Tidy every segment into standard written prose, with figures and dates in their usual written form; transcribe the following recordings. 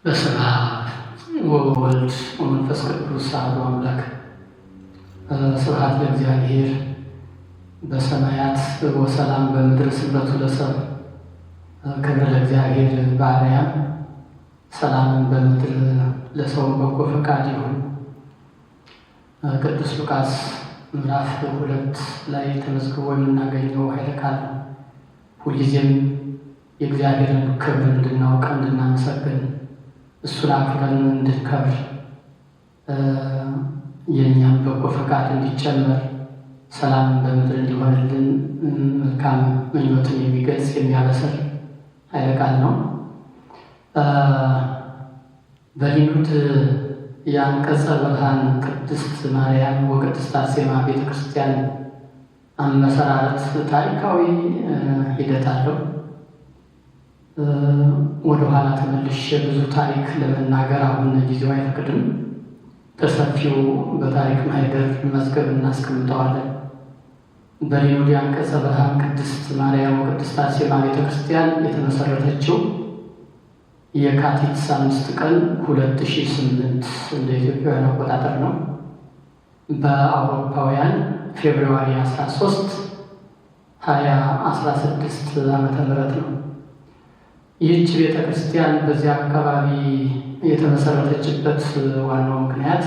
በስመ አብ ወወልድ ወመንፈስ ቅዱስ አሐዱ አምላክ። ስብሐት ለእግዚአብሔር በሰማያት ወሰላም በምድር ስምረቱ ለሰብእ። ክብር ለእግዚአብሔር በአርያም ሰላምን በምድር ለሰው በጎ ፈቃድ ይሁን። ቅዱስ ሉቃስ ምዕራፍ 2 ላይ ተመዝግቦ የምናገኘው ኃይለ ቃል ነው። ሁልጊዜም የእግዚአብሔርን ክብር እንድናውቅ እንድናመሰግን እሱን አክብረን እንድንከብር የእኛም በጎ ፈቃድ እንዲጨመር ሰላም በምድር እንዲሆንልን መልካም ምኞትን የሚገልጽ የሚያበስር ኃይለ ቃል ነው። በሊኑድ የአንቀጸ ብርሃን ቅድስት ማርያም ወቅድስት አርሴማ ቤተክርስቲያን አመሰራረት ታሪካዊ ሂደት አለው። ወደ ኋላ ተመልሼ ብዙ ታሪክ ለመናገር አሁን ጊዜው አይፈቅድም። በሰፊው በታሪክ ማህደር መዝገብ እናስቀምጠዋለን። በሊኑድ የአንቀጸ ብርሃን ቅድስት ማርያም ወቅድስት አርሴማ ቤተክርስቲያን የተመሰረተችው የካቲት 5 ቀን 2008 እንደ ኢትዮጵያውያን አቆጣጠር ነው። በአውሮፓውያን ፌብሩዋሪ 13 2016 ዓመተ ምህረት ነው። ይህች ቤተ ክርስቲያን በዚያ አካባቢ የተመሰረተችበት ዋናው ምክንያት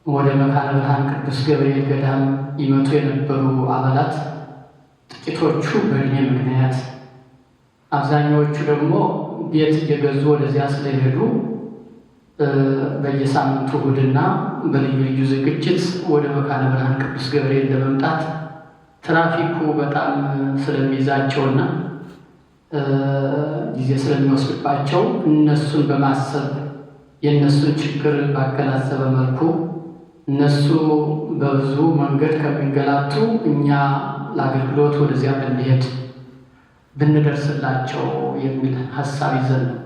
ወደ መካነ ብርሃን ቅዱስ ገብርኤል ገዳም ይመጡ የነበሩ አባላት ጥቂቶቹ በእድሜ ምክንያት፣ አብዛኛዎቹ ደግሞ ቤት እየገዙ ወደዚያ ስለሄዱ በየሳምንቱ እሑድና በልዩ ልዩ ዝግጅት ወደ መካነ ብርሃን ቅዱስ ገብርኤል ለመምጣት ትራፊኩ በጣም ስለሚይዛቸውና ጊዜ ስለሚወስድባቸው እነሱን በማሰብ የእነሱን ችግር ባገናዘበ መልኩ እነሱ በብዙ መንገድ ከሚንገላቱ እኛ ለአገልግሎት ወደዚያ ብንሄድ ብንደርስላቸው የሚል ሀሳብ ይዘን ነው።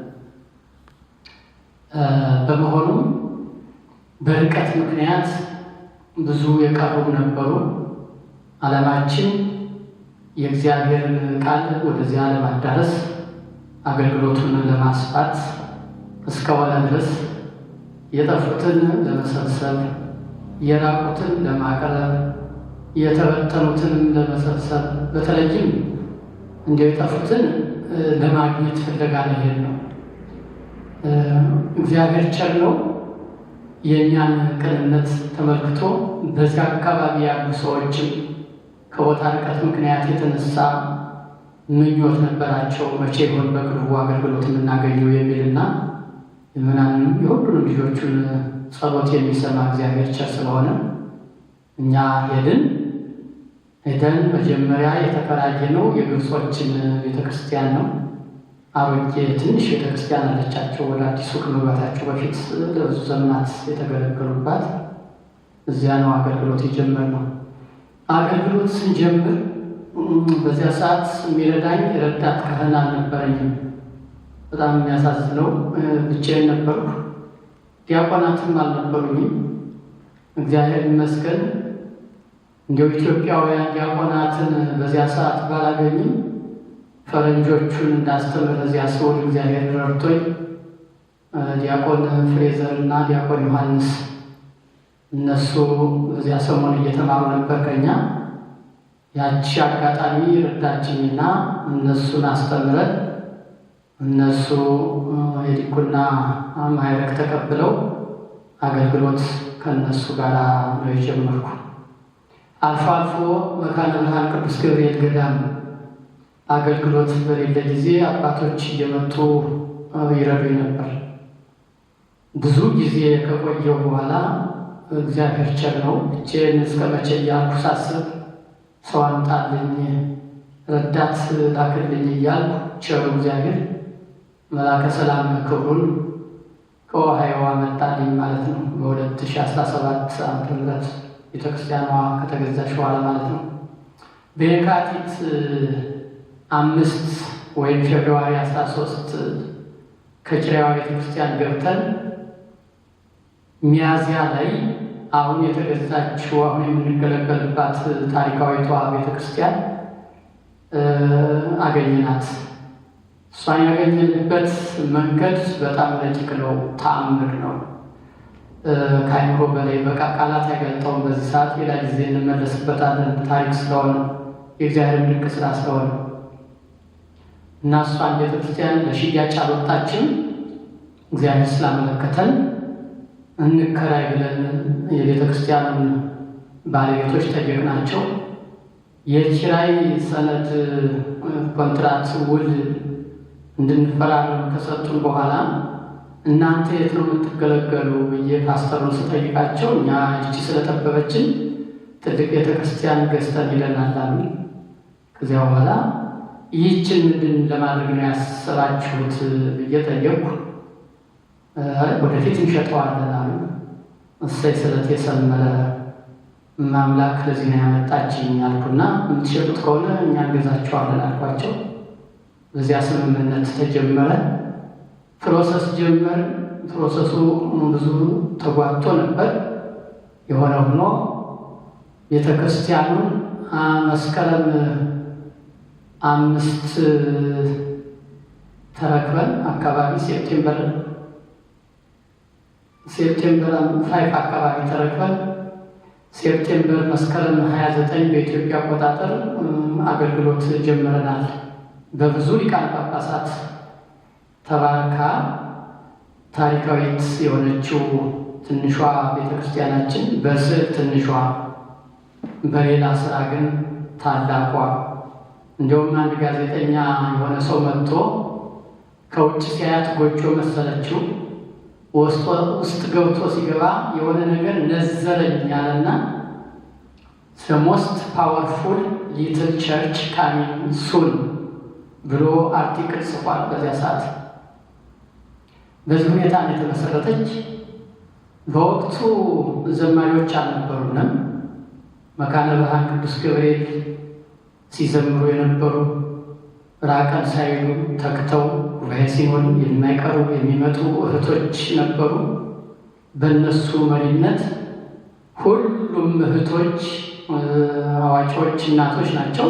በመሆኑም በርቀት ምክንያት ብዙ የቀሩ ነበሩ። ዓላማችን የእግዚአብሔርን ቃል ወደዚያ ለማዳረስ አገልግሎቱን ለማስፋት እስከሆነ ድረስ የጠፉትን ለመሰብሰብ፣ የራቁትን ለማቅረብ፣ የተበተኑትን ለመሰብሰብ፣ በተለይም እንዲያው የጠፉትን ለማግኘት ፍለጋ መሄድ ነው። እግዚአብሔር ቸር ነው። የእኛን ቅንነት ተመልክቶ በዚያ አካባቢ ያሉ ሰዎችም ከቦታ ርቀት ምክንያት የተነሳ ምኞት ነበራቸው። መቼ ይሆን በቅርቡ አገልግሎት የምናገኘው የሚልና ምናምንም የሁሉንም ልጆቹን ጸሎት የሚሰማ እግዚአብሔር ቸር ስለሆነ እኛ ሄደን መጀመሪያ የተከራየነው የግብጾችን ቤተክርስቲያን ነው። አሮጌ ትንሽ ቤተክርስቲያን አለቻቸው ወደ አዲሱ ከመግባታቸው በፊት ለብዙ ዘመናት የተገለገሉባት። እዚያ ነው አገልግሎት የጀመርነው። አገልግሎት ስንጀምር በዚያ ሰዓት የሚረዳኝ ረዳት ካህን አልነበረኝም። በጣም የሚያሳዝነው ብቻዬን ነበርኩ። ዲያቆናትም አልነበሩኝም። እግዚአብሔር ይመስገን እንዲያው ኢትዮጵያውያን ዲያቆናትን በዚያ ሰዓት ባላገኝም ፈረንጆቹን እንዳስተምር እዚያ ስውል እግዚአብሔር ረድቶኝ ዲያቆን ፍሬዘር እና ዲያቆን ዮሐንስ እነሱ እዚያ ሰሞን እየተማሩ ነበር ከኛ። ያቺ አጋጣሚ ረዳችኝና እነሱን አስተምረን እነሱ የዲቁና ማዕረግ ተቀብለው አገልግሎት ከእነሱ ጋር ነው የጀመርኩ። አልፎ አልፎ መካነ ብርሃን ቅዱስ ገብርኤል ገዳም አገልግሎት በሌለ ጊዜ አባቶች እየመጡ ይረዱኝ ነበር። ብዙ ጊዜ ከቆየው በኋላ እግዚአብሔር ቸር ነው። ብቻዬን እስከ መቼ እያልኩ ሳስብ ሰው አምጣልኝ፣ ረዳት ላክልኝ እያልኩ ቸሩ እግዚአብሔር መላከ ሰላም ክብሩን ከኦሃዮ አመጣልኝ ማለት ነው። በ2017 ዓ.ም ቤተክርስቲያኗ ከተገዛች በኋላ ማለት ነው። በየካቲት 5 ወይም ፌብሩዋሪ 13 ከጭራዋ ቤተክርስቲያን ገብተን ሚያዝያ ላይ አሁን የተገዛችው አሁን የምንገለገልባት ታሪካዊቷ ቤተክርስቲያን አገኘናት። እሷን ያገኘንበት መንገድ በጣም ረቂቅ ነው፣ ተአምር ነው። ከአይምሮ በላይ በቃ ቃላት አይገልጠውም። በዚህ ሰዓት ሌላ ጊዜ እንመለስበታለን። ታሪክ ስለሆነ የእግዚአብሔር ድንቅ ስራ ስለሆነ እና እሷን ቤተክርስቲያን ለሽያጭ አልወጣችም። እግዚአብሔር ስላመለከተን እንከራይ ብለን የቤተክርስቲያኑን ባለቤቶች ጠየቅናቸው። የኪራይ ሰነድ ኮንትራት ውል እንድንፈራረም ከሰጡን በኋላ እናንተ የት ነው የምትገለገሉ ብዬ ፓስተሩን ስጠይቃቸው እኛ ይቺ ስለጠበበችን ትልቅ ቤተክርስቲያን ገዝተን ይለናል አሉ። ከዚያ በኋላ ይህችን ምንድን ለማድረግ ነው ያሰባችሁት ብዬ ጠየቅኩ። ወደፊት እንሸጠዋለን አሉ። እሰይ ስለት የሰመረ ማምላክ ለዚህ ነው ያመጣችኝ አልኩና የምትሸጡት ከሆነ እኛ እንገዛቸዋለን አልኳቸው። በዚያ ስምምነት ተጀመረ። ፕሮሰስ ጀመር። ፕሮሰሱ ብዙ ተጓቶ ነበር። የሆነ ሆኖ ቤተክርስቲያኑን መስከረም 5 ተረክበን አካባቢ ሴፕቴምበር 5 አካባቢ ተረክበን ሴፕቴምበር መስከረም 29 በኢትዮጵያ አቆጣጠር አገልግሎት ጀምረናል። በብዙ ሊቃነ ጳጳሳት ተባርካ ታሪካዊት የሆነችው ትንሿ ቤተክርስቲያናችን በስዕል ትንሿ፣ በሌላ ስራ ግን ታላቋ። እንዲሁም አንድ ጋዜጠኛ የሆነ ሰው መጥቶ ከውጭ ሲያያት ጎጆ መሰለችው። ውስጥ ገብቶ ሲገባ የሆነ ነገር ነዘረኝ ያለና ሞስት ፓወርፉል ሊትል ቸርች ካሚንግ ሱን ብሎ አርቲክል ጽፏል በዚያ ሰዓት። በዚህ ሁኔታ ነው የተመሰረተች። በወቅቱ ዘማሪዎች አልነበሩንም። መካነ ብርሃን ቅዱስ ገብርኤል ሲዘምሩ የነበሩ ራቀን ሳይሉ ተክተው ጉባኤ ሲሆን የማይቀሩ የሚመጡ እህቶች ነበሩ። በእነሱ መሪነት ሁሉም እህቶች አዋቂዎች እናቶች ናቸው።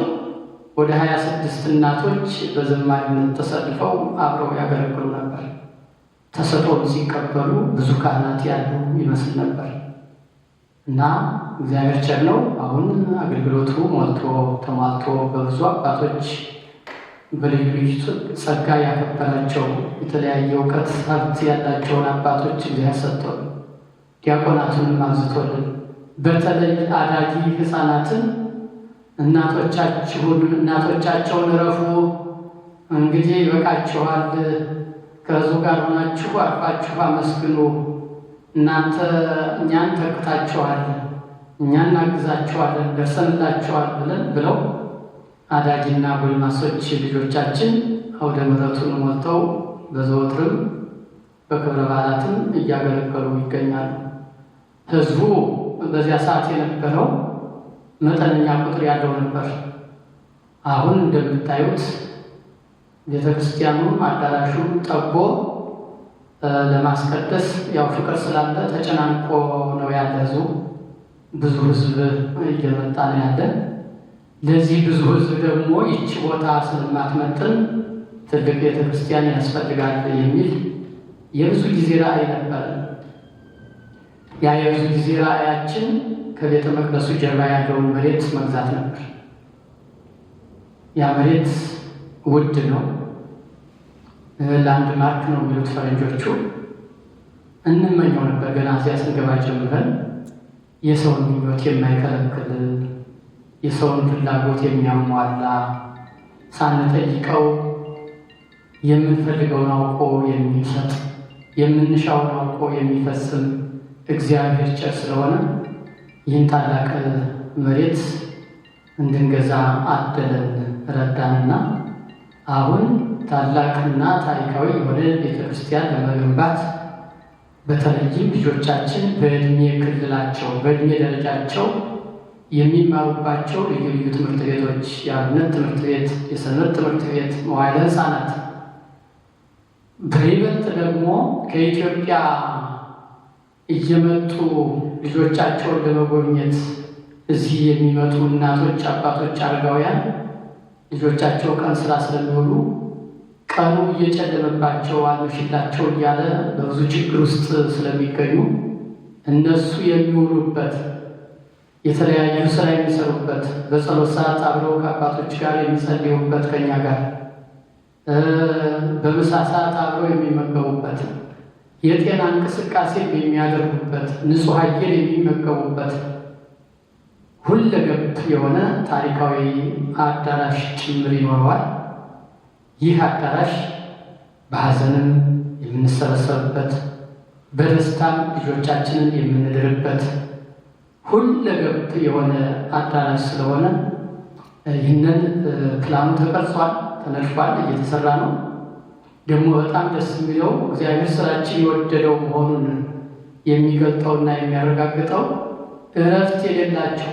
ወደ 26 እናቶች በዘማሪነት ተሰልፈው አብረው ያገለግሉ ነበር። ተሰጥኦን ሲቀበሉ ብዙ ካህናት ያሉ ይመስል ነበር እና እግዚአብሔር ቸር ነው። አሁን አገልግሎቱ ሞልቶ ተሟልቶ በብዙ አባቶች በልዩ ልዩ ጸጋ ያከበራቸው የተለያየ እውቀት ሀብት ያላቸውን አባቶች እግዚአብሔር ሰጥቶን ዲያቆናቱንም አብዝቶልን በተለይ አዳጊ ሕፃናትን እናቶቻቸውን እረፉ፣ እንግዲህ ይበቃችኋል፣ ከሕዝቡ ጋር ሆናችሁ አርፋችሁ አመስግኑ፣ እናንተ እኛን ተክታችኋል፣ እኛ እናግዛችኋለን፣ ደርሰንላችኋል ብለው አዳጊና ጎልማሶች ልጆቻችን አውደ ምሕረቱን ሞልተው በዘወትርም በክብረ በዓላትም እያገለገሉ ይገኛሉ። ሕዝቡ በዚያ ሰዓት የነበረው መጠነኛ ቁጥር ያለው ነበር። አሁን እንደምታዩት ቤተክርስቲያኑ አዳራሹ ጠቦ ለማስቀደስ ያው ፍቅር ስላለ ተጨናንቆ ነው ያለ። ሕዝቡ ብዙ ሕዝብ እየመጣ ነው ያለ። ለዚህ ብዙ ሕዝብ ደግሞ ይቺ ቦታ ስለማትመጥን ትልቅ ቤተክርስቲያን ያስፈልጋል የሚል የብዙ ጊዜ ራእይ ነበር። ያ የብዙ ጊዜ ራእያችን ከቤተ መቅደሱ ጀርባ ያለውን መሬት መግዛት ነበር። ያ መሬት ውድ ነው፣ ላንድ ማርክ ነው የሚሉት ፈረንጆቹ። እንመኘው ነበር ገና እዚያ ስንገባ ጀምረን የሰውን ምኞት የማይከለክል የሰውን ፍላጎት የሚያሟላ ሳንጠይቀው የምንፈልገውን አውቆ የሚሰጥ የምንሻውን አውቆ የሚፈጽም እግዚአብሔር ቸር ስለሆነ ይህን ታላቅ መሬት እንድንገዛ አደለን ረዳንና አሁን ታላቅና ታሪካዊ የሆነ ቤተክርስቲያን ለመገንባት በተለይም ልጆቻችን በእድሜ ክልላቸው በእድሜ ደረጃቸው የሚማሩባቸው ልዩ ልዩ ትምህርት ቤቶች፣ የአብነት ትምህርት ቤት፣ የሰንበት ትምህርት ቤት፣ መዋዕለ ሕፃናት በይበልጥ ደግሞ ከኢትዮጵያ እየመጡ ልጆቻቸውን ለመጎብኘት እዚህ የሚመጡ እናቶች፣ አባቶች፣ አረጋውያን ልጆቻቸው ቀን ስራ ስለሚውሉ ቀኑ እየጨለመባቸው አልመሽላቸው እያለ በብዙ ችግር ውስጥ ስለሚገኙ እነሱ የሚውሉበት የተለያዩ ስራ የሚሰሩበት በጸሎት ሰዓት አብረው ከአባቶች ጋር የሚጸልዩበት ከኛ ጋር በምሳ ሰዓት አብረው የሚመገቡበት የጤና እንቅስቃሴ የሚያደርጉበት ንጹሕ አየር የሚመገቡበት ሁለገብ የሆነ ታሪካዊ አዳራሽ ጭምር ይኖረዋል። ይህ አዳራሽ በሐዘንም የምንሰበሰብበት በደስታም ልጆቻችንን የምንድርበት ሁለገብ የሆነ አዳራሽ ስለሆነ ይህንን ፕላኑ ተቀርጿል፣ ተነድፏል፣ እየተሰራ ነው። ደግሞ በጣም ደስ የሚለው እግዚአብሔር ስራችን የወደደው መሆኑን የሚገልጠውና የሚያረጋግጠው እረፍት የሌላቸው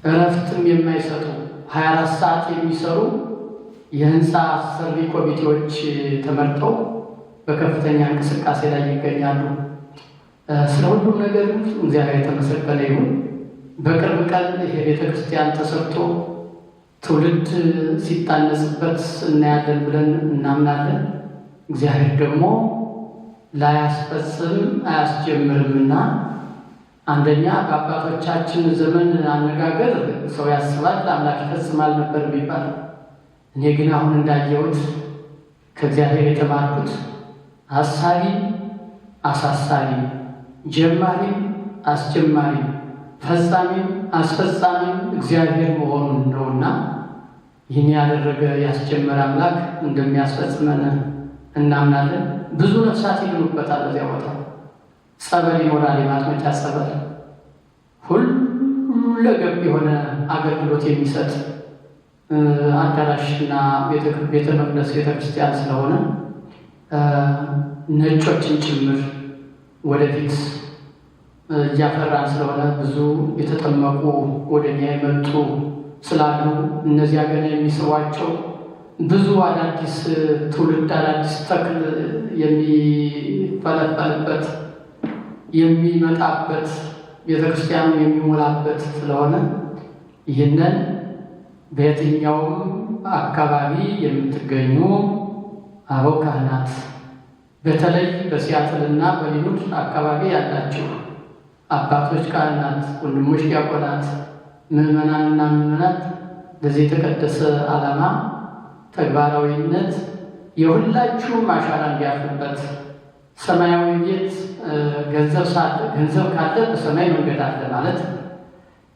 እረፍትም የማይሰጡ 24 ሰዓት የሚሰሩ የህንፃ አሰሪ ኮሚቴዎች ተመርጠው በከፍተኛ እንቅስቃሴ ላይ ይገኛሉ። ስለ ሁሉም ነገር እግዚአብሔር የተመሰገነ ይሁን። በቅርብ ቀን ይሄ ቤተ ክርስቲያን ተሰርቶ ትውልድ ሲታነጽበት እናያለን ብለን እናምናለን። እግዚአብሔር ደግሞ ላያስፈጽም አያስጀምርምና አንደኛ በአባቶቻችን ዘመን አነጋገር ሰው ያስባል አምላክ ይፈጽማል ነበር የሚባለው። እኔ ግን አሁን እንዳየሁት ከእግዚአብሔር የተማርኩት አሳቢ አሳሳቢ፣ ጀማሪ አስጀማሪ፣ ፈጻሚ አስፈጻሚ እግዚአብሔር መሆኑን ነውና ይህን ያደረገ ያስጀመረ አምላክ እንደሚያስፈጽመን እናምናለን። ብዙ ነፍሳት ይድኑበታል። በዚያ ቦታ ጸበል ይኖራል፣ የማጥመቂያ ጸበል፣ ሁለገብ የሆነ አገልግሎት የሚሰጥ አዳራሽና ቤተ መቅደስ ቤተ ክርስቲያን ስለሆነ ነጮችን ጭምር ወደፊት እያፈራን ስለሆነ ብዙ የተጠመቁ ወደኛ የመጡ ስላሉ እነዚያ ገና የሚስቧቸው ብዙ አዳዲስ ትውልድ አዳዲስ ተክል የሚፈለፈልበት የሚመጣበት ቤተክርስቲያኑ የሚሞላበት ስለሆነ ይህንን በየትኛውም አካባቢ የምትገኙ አበው ካህናት በተለይ በሲያትልና በሊኑድ አካባቢ ያላችሁ አባቶች ካህናት፣ ወንድሞች ዲያቆናት፣ ምዕመናንና ምዕመናት ለዚህ የተቀደሰ ዓላማ ተግባራዊነት የሁላችሁም አሻራ እንዲያርፍበት ሰማያዊ ቤት ገንዘብ ካለ በሰማይ መንገድ አለ ማለት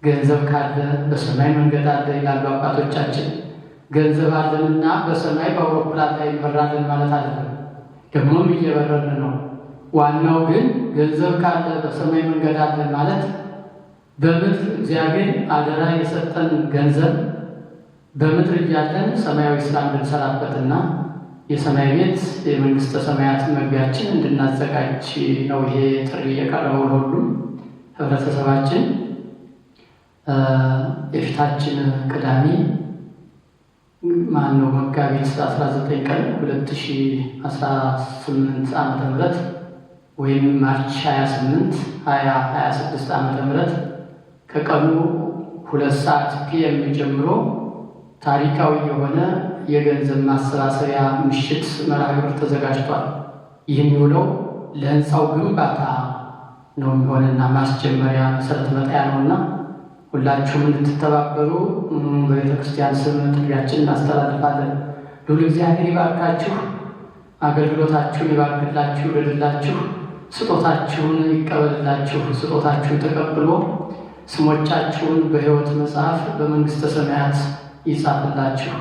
ገንዘብ ካለ በሰማይ መንገድ አለ ይላሉ አባቶቻችን። ገንዘብ አለንና በሰማይ በአውሮፕላን ላይ እንበራለን ማለት አይደለም። ደግሞም እየበረርን ነው። ዋናው ግን ገንዘብ ካለ በሰማይ መንገድ አለ ማለት በምድር እግዚአብሔር አደራ የሰጠን ገንዘብ በምድር እያለን ሰማያዊ ስራ እንድንሰራበትና የሰማይ ቤት የመንግስተ ሰማያት መግቢያችን እንድናዘጋጅ ነው ይሄ ጥሪ የቀረበው ለሁሉም ህብረተሰባችን። የፊታችን ቅዳሜ መጋቢት 19 ቀን 2018 ዓ.ም ወይም ማርች 28 2026 ዓ.ም ከቀኑ 2 ሰዓት ፒኤም ጀምሮ ታሪካዊ የሆነ የገንዘብ ማሰባሰቢያ ምሽት መርሃ ግብር ተዘጋጅቷል። ይህን የሚውለው ለህንፃው ግንባታ ነው የሚሆንና ማስጀመሪያ መሰረት መጣያ ነውና ሁላችሁም እንድትተባበሩ በቤተ ክርስቲያን ስም ጥሪያችንን እናስተላልፋለን። ልዑል እግዚአብሔር ይባርካችሁ፣ አገልግሎታችሁን ይባርክላችሁ፣ ይውደድላችሁ፣ ስጦታችሁን ይቀበልላችሁ። ስጦታችሁን ተቀብሎ ስሞቻችሁን በሕይወት መጽሐፍ በመንግሥተ ሰማያት ይጻፍላችሁ።